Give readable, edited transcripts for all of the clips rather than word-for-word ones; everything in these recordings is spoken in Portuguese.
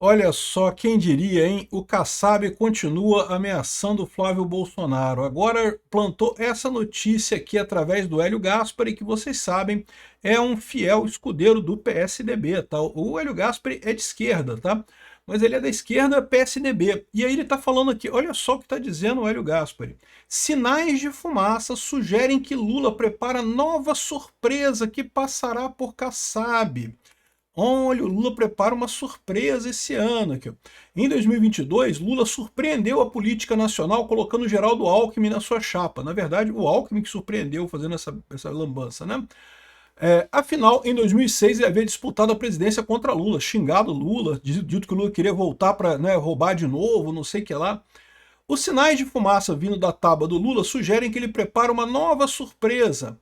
Olha só, quem diria, hein? O Kassab continua ameaçando Flávio Bolsonaro. Agora plantou essa notícia aqui através do Hélio Gaspari, que vocês sabem, é um fiel escudeiro do PSDB, tá? O Hélio Gaspari é de esquerda, tá? Mas ele é da esquerda PSDB. E aí ele tá falando aqui, olha só o que está dizendo o Hélio Gaspari. Sinais de fumaça sugerem que Lula prepara nova surpresa que passará por Kassab. Olha, o Lula prepara uma surpresa esse ano. Aqui, ó. Em 2022, Lula surpreendeu a política nacional colocando Geraldo Alckmin na sua chapa. Na verdade, o Alckmin que surpreendeu fazendo essa lambança, né? Afinal, em 2006, ele havia disputado a presidência contra Lula, xingado Lula, dito que o Lula queria voltar para, né, roubar de novo, não sei o que lá. Os sinais de fumaça vindo da tábua do Lula sugerem que ele prepara uma nova surpresa.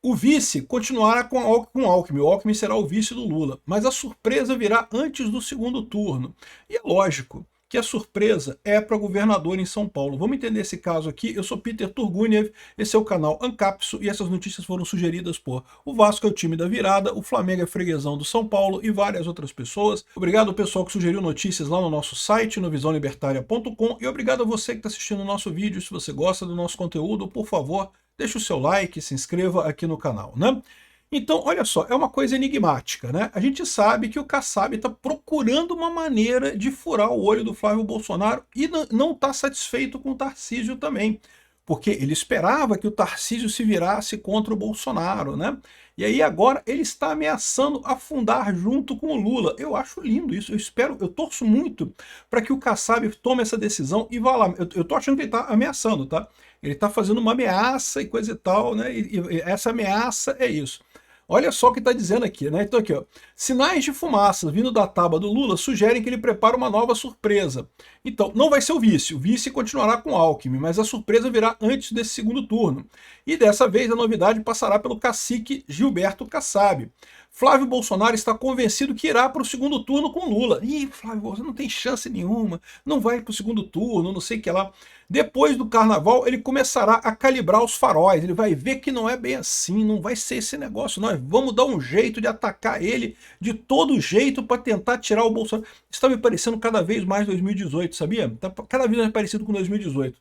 O vice continuará com Alckmin, o Alckmin será o vice do Lula, mas a surpresa virá antes do segundo turno. E é lógico que a surpresa é para governador em São Paulo. Vamos entender esse caso aqui. Eu sou Peter Turguniev, esse é o canal Ancapso e essas notícias foram sugeridas por o Vasco é o time da virada, o Flamengo é freguesão do São Paulo e várias outras pessoas. Obrigado ao pessoal que sugeriu notícias lá no nosso site, no visãolibertaria.com, e obrigado a você que está assistindo o nosso vídeo. Se você gosta do nosso conteúdo, por favor, deixa o seu like, se inscreva aqui no canal, né? Então, olha só, é uma coisa enigmática, né? A gente sabe que o Kassab está procurando uma maneira de furar o olho do Flávio Bolsonaro e não está satisfeito com o Tarcísio também, porque ele esperava que o Tarcísio se virasse contra o Bolsonaro, né? E aí agora ele está ameaçando afundar junto com o Lula. Eu acho lindo isso, eu torço muito para que o Kassab tome essa decisão e vá lá. Eu tô achando que ele está ameaçando, tá? Ele está fazendo uma ameaça e coisa e tal, né? E essa ameaça é isso. Olha só o que está dizendo aqui, né? Então aqui, ó. Sinais de fumaça vindo da tábua do Lula sugerem que ele prepara uma nova surpresa. Então, não vai ser o vice continuará com Alckmin, mas a surpresa virá antes desse segundo turno. E dessa vez a novidade passará pelo cacique Gilberto Kassab. Flávio Bolsonaro está convencido que irá para o segundo turno com Lula. Ih, Flávio, você não tem chance nenhuma, não vai para o segundo turno, não sei o que lá. Depois do carnaval, ele começará a calibrar os faróis, ele vai ver que não é bem assim, não vai ser esse negócio, nós vamos dar um jeito de atacar ele de todo jeito para tentar tirar o Bolsonaro. Está me parecendo cada vez mais 2018, sabia? Está cada vez mais parecido com 2018.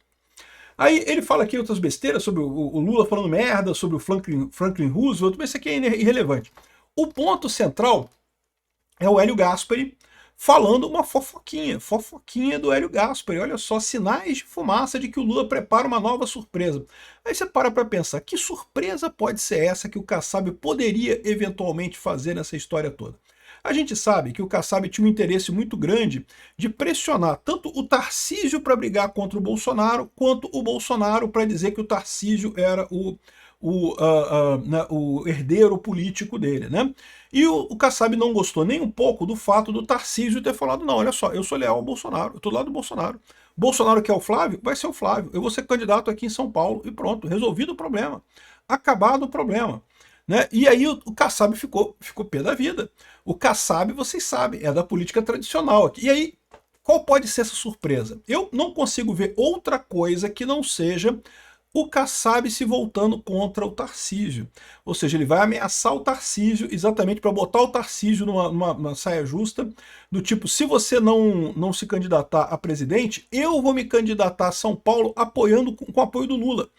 Aí ele fala aqui outras besteiras sobre o Lula falando merda, sobre o Franklin Roosevelt, mas isso aqui é irrelevante. O ponto central é o Hélio Gaspari falando uma fofoquinha do Hélio Gaspari. Olha só, sinais de fumaça de que o Lula prepara uma nova surpresa. Aí você para pensar, que surpresa pode ser essa que o Kassab poderia eventualmente fazer nessa história toda? A gente sabe que o Kassab tinha um interesse muito grande de pressionar tanto o Tarcísio para brigar contra o Bolsonaro, quanto o Bolsonaro para dizer que o Tarcísio era o herdeiro político dele, né? E o Kassab não gostou nem um pouco do fato do Tarcísio ter falado, não, olha só, eu sou leal ao Bolsonaro, eu tô do lado do Bolsonaro. Bolsonaro quer o Flávio? Vai ser o Flávio. Eu vou ser candidato aqui em São Paulo e pronto, resolvido o problema. Acabado o problema. Né? E aí o Kassab ficou pé da vida. O Kassab, vocês sabem, é da política tradicional aqui. E aí, qual pode ser essa surpresa? Eu não consigo ver outra coisa que não seja o Kassab se voltando contra o Tarcísio. Ou seja, ele vai ameaçar o Tarcísio exatamente para botar o Tarcísio numa saia justa, do tipo, se você não se candidatar a presidente, eu vou me candidatar a São Paulo apoiando com o apoio do Lula.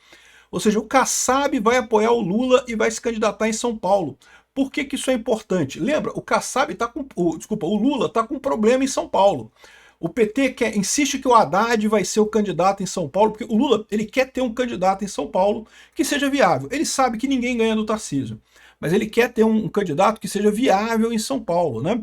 Ou seja, o Kassab vai apoiar o Lula e vai se candidatar em São Paulo. Por que isso é importante? Lembra, o Kassab tá com, o Lula está com um problema em São Paulo. O PT insiste que o Haddad vai ser o candidato em São Paulo, porque o Lula ele quer ter um candidato em São Paulo que seja viável. Ele sabe que ninguém ganha do Tarcísio, mas ele quer ter um candidato que seja viável em São Paulo, né?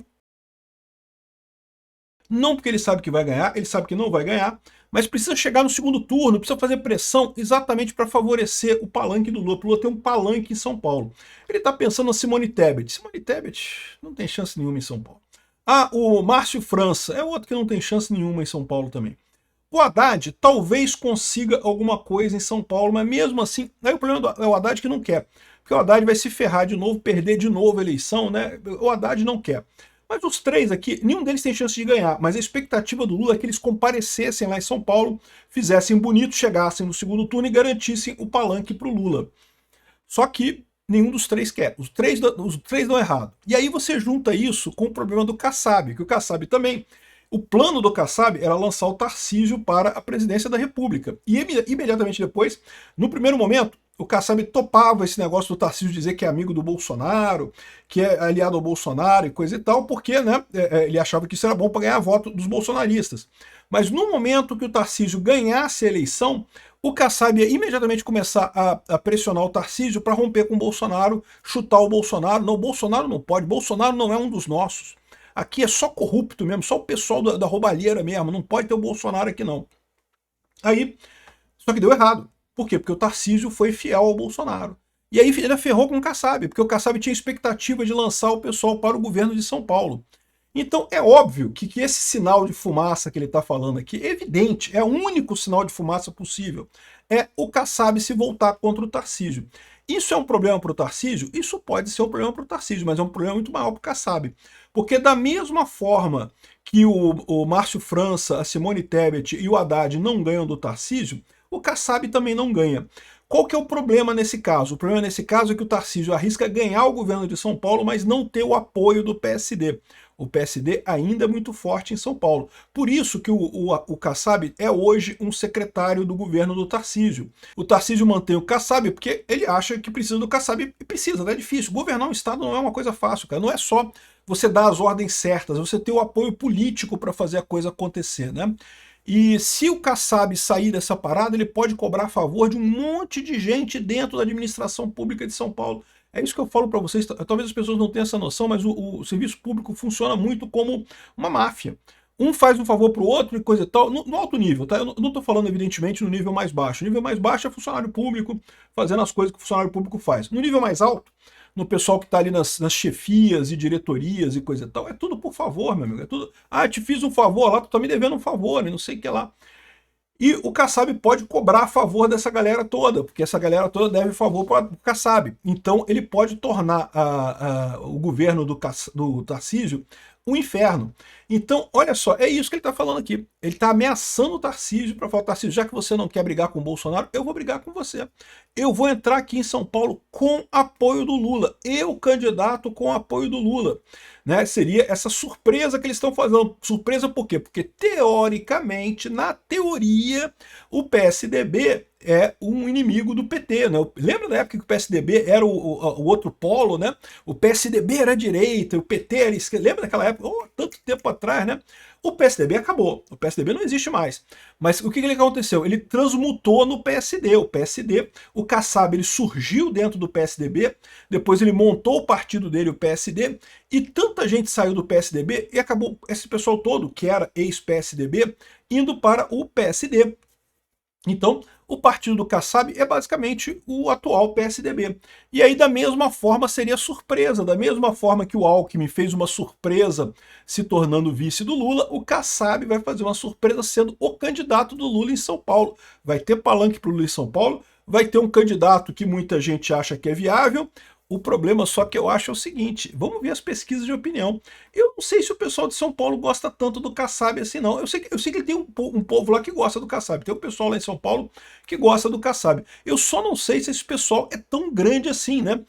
Não porque ele sabe que vai ganhar, ele sabe que não vai ganhar, mas precisa chegar no segundo turno, precisa fazer pressão exatamente para favorecer o palanque do Lula. O Lula tem um palanque em São Paulo. Ele está pensando na Simone Tebet. Simone Tebet não tem chance nenhuma em São Paulo. Ah, o Márcio França é outro que não tem chance nenhuma em São Paulo também. O Haddad talvez consiga alguma coisa em São Paulo, mas mesmo assim, aí o problema é o Haddad que não quer. Porque o Haddad vai se ferrar de novo, perder de novo a eleição, né? O Haddad não quer. Mas os três aqui, nenhum deles tem chance de ganhar, mas a expectativa do Lula é que eles comparecessem lá em São Paulo, fizessem bonito, chegassem no segundo turno e garantissem o palanque para o Lula. Só que nenhum dos três quer, os três dão errado. E aí você junta isso com o problema do Kassab, que o Kassab também O plano do Kassab era lançar o Tarcísio para a presidência da República. E imediatamente depois, no primeiro momento, o Kassab topava esse negócio do Tarcísio dizer que é amigo do Bolsonaro, que é aliado ao Bolsonaro e coisa e tal, porque né, ele achava que isso era bom para ganhar voto dos bolsonaristas. Mas no momento que o Tarcísio ganhasse a eleição, o Kassab ia imediatamente começar a pressionar o Tarcísio para romper com o Bolsonaro, chutar o Bolsonaro. Não, o Bolsonaro não pode, Bolsonaro não é um dos nossos. Aqui é só corrupto mesmo, só o pessoal da roubalheira mesmo, não pode ter o Bolsonaro aqui não. Aí, só que deu errado. Por quê? Porque o Tarcísio foi fiel ao Bolsonaro. E aí ele ferrou com o Kassab, porque o Kassab tinha expectativa de lançar o pessoal para o governo de São Paulo. Então é óbvio que esse sinal de fumaça que ele está falando aqui é evidente, é o único sinal de fumaça possível. É o Kassab se voltar contra o Tarcísio. Isso é um problema para o Tarcísio? Isso pode ser um problema para o Tarcísio, mas é um problema muito maior para o Kassab. Porque da mesma forma que o Márcio França, a Simone Tebet e o Haddad não ganham do Tarcísio, o Kassab também não ganha. Qual que é o problema nesse caso? O problema nesse caso é que o Tarcísio arrisca ganhar o governo de São Paulo, mas não ter o apoio do PSD. O PSD ainda é muito forte em São Paulo. Por isso que o Kassab é hoje um secretário do governo do Tarcísio. O Tarcísio mantém o Kassab porque ele acha que precisa do Kassab e precisa, é difícil. Governar um estado não é uma coisa fácil, cara. Não é só você dar as ordens certas, você ter o apoio político para fazer a coisa acontecer, né? E se o Kassab sair dessa parada, ele pode cobrar a favor de um monte de gente dentro da administração pública de São Paulo. É isso que eu falo para vocês, talvez as pessoas não tenham essa noção, mas o serviço público funciona muito como uma máfia. Um faz um favor para o outro e coisa e tal, no alto nível, tá? Eu não estou falando, evidentemente, no nível mais baixo. O nível mais baixo é funcionário público fazendo as coisas que o funcionário público faz. No nível mais alto, no pessoal que está ali nas chefias e diretorias e coisa e tal, é tudo por favor, meu amigo. É tudo, te fiz um favor lá, tu tá me devendo um favor, não sei o que lá. E o Kassab pode cobrar a favor dessa galera toda, porque essa galera toda deve favor para o Kassab. Então ele pode tornar o governo do Tarcísio um inferno. Então, olha só, é isso que ele está falando aqui. Ele está ameaçando o Tarcísio para falar: Tarcísio, já que você não quer brigar com o Bolsonaro, eu vou brigar com você. Eu vou entrar aqui em São Paulo com apoio do Lula. Eu, candidato com apoio do Lula. Né? Seria essa surpresa que eles estão fazendo. Surpresa por quê? Porque, teoricamente, na teoria, o PSDB é um inimigo do PT, né? Lembra da época que o PSDB era o outro polo, né? O PSDB era a direita, o PT era a esquerda. Lembra daquela época? Tanto tempo atrás, né? O PSDB acabou, o PSDB não existe mais. Mas o que aconteceu? Ele transmutou no PSD. O Kassab, ele surgiu dentro do PSDB, depois ele montou o partido dele, o PSD, e tanta gente saiu do PSDB e acabou esse pessoal todo, que era ex-PSDB, indo para o PSD. Então, o partido do Kassab é basicamente o atual PSDB. E aí, da mesma forma, seria surpresa. Da mesma forma que o Alckmin fez uma surpresa se tornando vice do Lula, o Kassab vai fazer uma surpresa sendo o candidato do Lula em São Paulo. Vai ter palanque para o Lula em São Paulo, vai ter um candidato que muita gente acha que é viável. O problema só que eu acho é o seguinte: vamos ver as pesquisas de opinião. Eu não sei se o pessoal de São Paulo gosta tanto do Kassab assim, não. Eu sei que tem um povo lá que gosta do Kassab. Tem um pessoal lá em São Paulo que gosta do Kassab. Eu só não sei se esse pessoal é tão grande assim, né?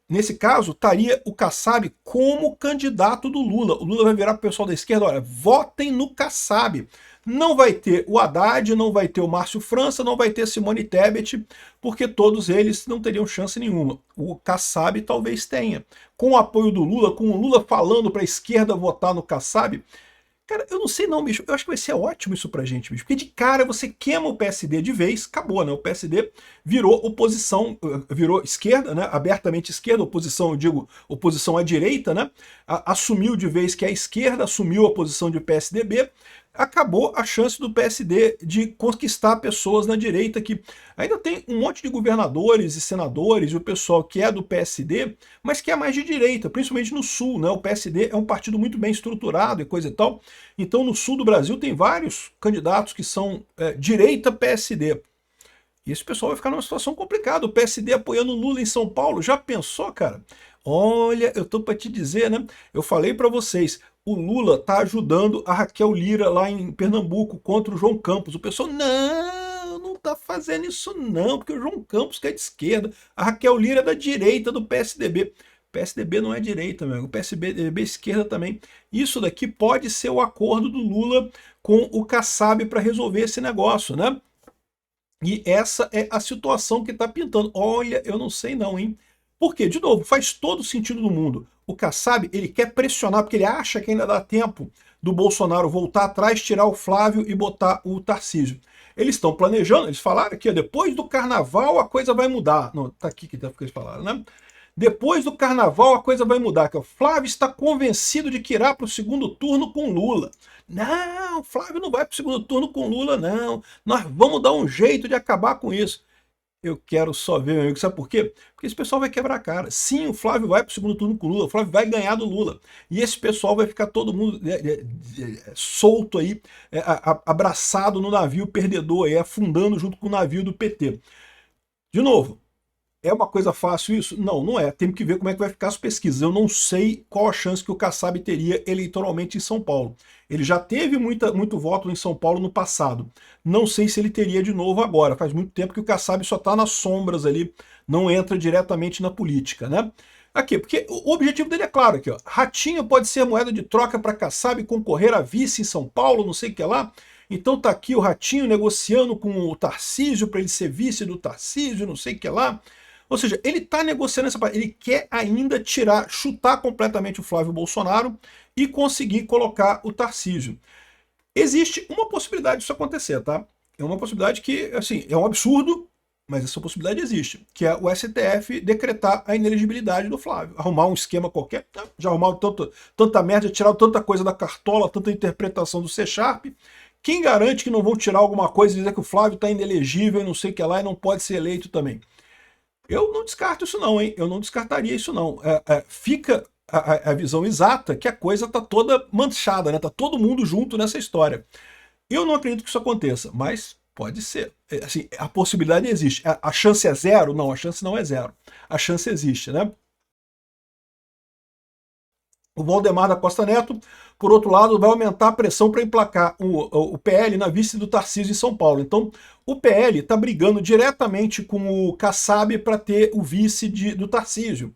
Nesse caso, estaria o Kassab como candidato do Lula. O Lula vai virar para o pessoal da esquerda: olha, votem no Kassab. Não vai ter o Haddad, não vai ter o Márcio França, não vai ter Simone Tebet, porque todos eles não teriam chance nenhuma. O Kassab talvez tenha. Com o apoio do Lula, com o Lula falando para a esquerda votar no Kassab, cara, eu não sei não, bicho. Eu acho que vai ser ótimo isso pra gente, bicho. Porque de cara você queima o PSD de vez, acabou, né? O PSD virou oposição, virou esquerda, né? Abertamente esquerda, oposição, eu digo, oposição à direita, né? Assumiu de vez que a esquerda assumiu a posição de PSDB. Acabou a chance do PSD de conquistar pessoas na direita, que ainda tem um monte de governadores e senadores e o pessoal que é do PSD, mas que é mais de direita, principalmente no Sul, né? O PSD é um partido muito bem estruturado e coisa e tal. Então no Sul do Brasil tem vários candidatos que são direita PSD. E esse pessoal vai ficar numa situação complicada. O PSD apoiando o Lula em São Paulo. Já pensou, cara? Olha, eu tô para te dizer, né? Eu falei para vocês, o Lula tá ajudando a Raquel Lira lá em Pernambuco contra o João Campos. O pessoal, não tá fazendo isso não, porque o João Campos que é de esquerda, a Raquel Lira é da direita do PSDB. PSDB não é direita, meu amigo. O PSDB é esquerda também. Isso daqui pode ser o acordo do Lula com o Kassab para resolver esse negócio, né? E essa é a situação que está pintando. Olha, eu não sei não, hein? Porque, de novo, faz todo sentido do mundo. O Kassab, ele quer pressionar, porque ele acha que ainda dá tempo do Bolsonaro voltar atrás, tirar o Flávio e botar o Tarcísio. Eles estão planejando, eles falaram que depois do carnaval a coisa vai mudar. Não, tá aqui que eles falaram, né? Depois do carnaval a coisa vai mudar, que o Flávio está convencido de que irá para o segundo turno com Lula. Não, o Flávio não vai para o segundo turno com Lula, não. Nós vamos dar um jeito de acabar com isso. Eu quero só ver, meu amigo, sabe por quê? Porque esse pessoal vai quebrar a cara. Sim, o Flávio vai para o segundo turno com o Lula, o Flávio vai ganhar do Lula. E esse pessoal vai ficar todo mundo solto aí, abraçado no navio perdedor, aí, afundando junto com o navio do PT. De novo, é uma coisa fácil isso? Não, não é. Temos que ver como é que vai ficar as pesquisas. Eu não sei qual a chance que o Kassab teria eleitoralmente em São Paulo. Ele já teve muito voto em São Paulo no passado. Não sei se ele teria de novo agora. Faz muito tempo que o Kassab só está nas sombras ali, não entra diretamente na política, né? Aqui, porque o objetivo dele é claro aqui, ó. Ratinho pode ser moeda de troca para Kassab concorrer a vice em São Paulo, não sei o que lá. Então tá aqui o Ratinho negociando com o Tarcísio para ele ser vice do Tarcísio, não sei o que lá. Ou seja, ele está negociando essa parte, ele quer ainda chutar completamente o Flávio Bolsonaro e conseguir colocar o Tarcísio. Existe uma possibilidade disso acontecer, tá? É uma possibilidade que, assim, é um absurdo, mas essa possibilidade existe, que é o STF decretar a inelegibilidade do Flávio, arrumar um esquema qualquer, tá? Já arrumaram tanta merda, tiraram tanta coisa da cartola, tanta interpretação do C#. Quem garante que não vão tirar alguma coisa e dizer que o Flávio está inelegível e não sei o que lá e não pode ser eleito também? Eu não descarto isso não, hein? Eu não descartaria isso não. Fica a visão exata que a coisa está toda manchada, né? Tá todo mundo junto nessa história. Eu não acredito que isso aconteça, mas pode ser. Assim, a possibilidade existe. A chance é zero? Não, a chance não é zero. A chance existe, né? O Valdemar da Costa Neto, por outro lado, vai aumentar a pressão para emplacar o PL na vice do Tarcísio em São Paulo. Então, o PL está brigando diretamente com o Kassab para ter o vice do Tarcísio.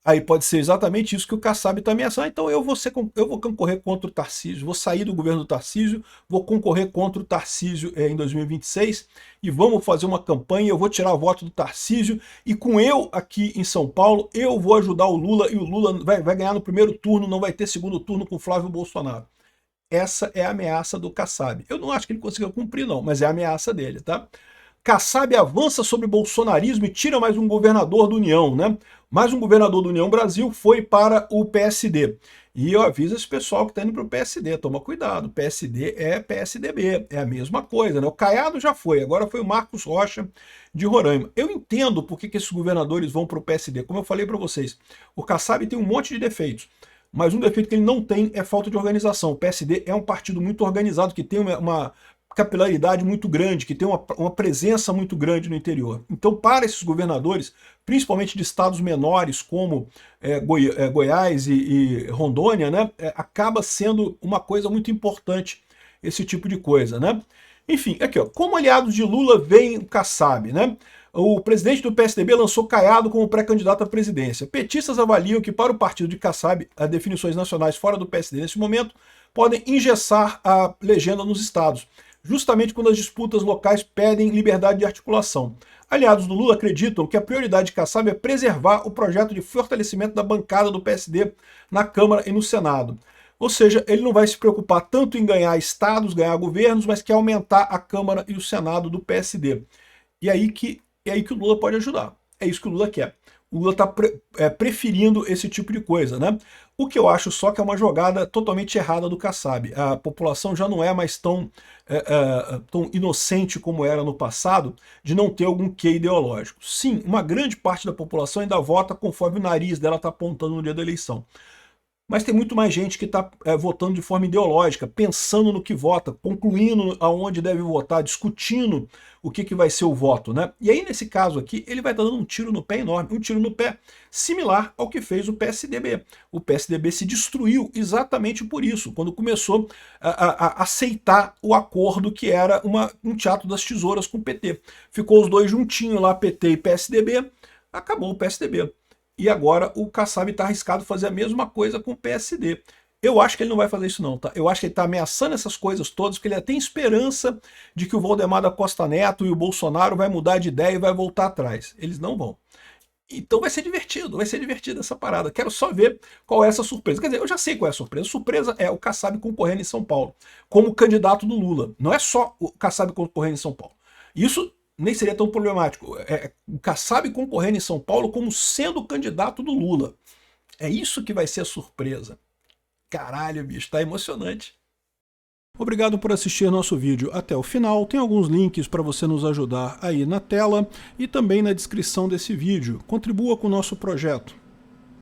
Aí pode ser exatamente isso que o Kassab está ameaçando. Então eu vou concorrer contra o Tarcísio, vou sair do governo do Tarcísio, vou concorrer contra o Tarcísio em 2026 e vamos fazer uma campanha, eu vou tirar o voto do Tarcísio e com eu aqui em São Paulo, eu vou ajudar o Lula e o Lula vai ganhar no primeiro turno, não vai ter segundo turno com o Flávio Bolsonaro. Essa é a ameaça do Kassab. Eu não acho que ele consiga cumprir não, mas é a ameaça dele, tá? Kassab avança sobre bolsonarismo e tira mais um governador do União, né? Mais um governador do União Brasil foi para o PSD. E eu aviso esse pessoal que está indo para o PSD, toma cuidado, PSD é PSDB, é a mesma coisa, né? O Caiado já foi, agora foi o Marcos Rocha de Roraima. Eu entendo por que esses governadores vão para o PSD, como eu falei para vocês, o Kassab tem um monte de defeitos, mas um defeito que ele não tem é falta de organização. O PSD é um partido muito organizado, que tem uma capilaridade muito grande, que tem uma presença muito grande no interior. Então, para esses governadores, principalmente de estados menores como Goiás e Rondônia, né, acaba sendo uma coisa muito importante esse tipo de coisa, né? Enfim, aqui, ó, como aliados de Lula vem o Kassab, né? O presidente do PSDB lançou Caiado como pré-candidato à presidência. Petistas avaliam que para o partido de Kassab, as definições nacionais fora do PSD nesse momento podem engessar a legenda nos estados, justamente quando as disputas locais pedem liberdade de articulação. Aliados do Lula acreditam que a prioridade de Kassab é preservar o projeto de fortalecimento da bancada do PSD na Câmara e no Senado. Ou seja, ele não vai se preocupar tanto em ganhar estados, ganhar governos, mas quer aumentar a Câmara e o Senado do PSD. E aí que o Lula pode ajudar. É isso que o Lula quer. O Lula está preferindo esse tipo de coisa, né? O que eu acho só que é uma jogada totalmente errada do Kassab. A população já não é mais tão inocente como era no passado, de não ter algum quê ideológico. Sim, uma grande parte da população ainda vota conforme o nariz dela está apontando no dia da eleição. Mas tem muito mais gente que está votando de forma ideológica, pensando no que vota, concluindo aonde deve votar, discutindo o que vai ser o voto, né? E aí, nesse caso aqui, ele vai estar dando um tiro no pé enorme, um tiro no pé similar ao que fez o PSDB. O PSDB se destruiu exatamente por isso, quando começou a aceitar o acordo que era um teatro das tesouras com o PT. Ficou os dois juntinhos lá, PT e PSDB, acabou o PSDB. e agora o Kassab está arriscado fazer a mesma coisa com o PSD. Eu acho que ele não vai fazer isso não, tá? Eu acho que ele está ameaçando essas coisas todas, porque ele tem esperança de que o Valdemar da Costa Neto e o Bolsonaro vai mudar de ideia e vai voltar atrás. Eles não vão. Então vai ser divertido essa parada. Quero só ver qual é essa surpresa. Quer dizer, eu já sei qual é a surpresa. A surpresa é o Kassab concorrendo em São Paulo, como candidato do Lula. Não é só o Kassab concorrendo em São Paulo. Isso nem seria tão problemático. É o Kassab concorrendo em São Paulo como sendo candidato do Lula. É isso que vai ser a surpresa. Caralho, bicho, tá emocionante. Obrigado por assistir nosso vídeo até o final. Tem alguns links para você nos ajudar aí na tela e também na descrição desse vídeo. Contribua com o nosso projeto.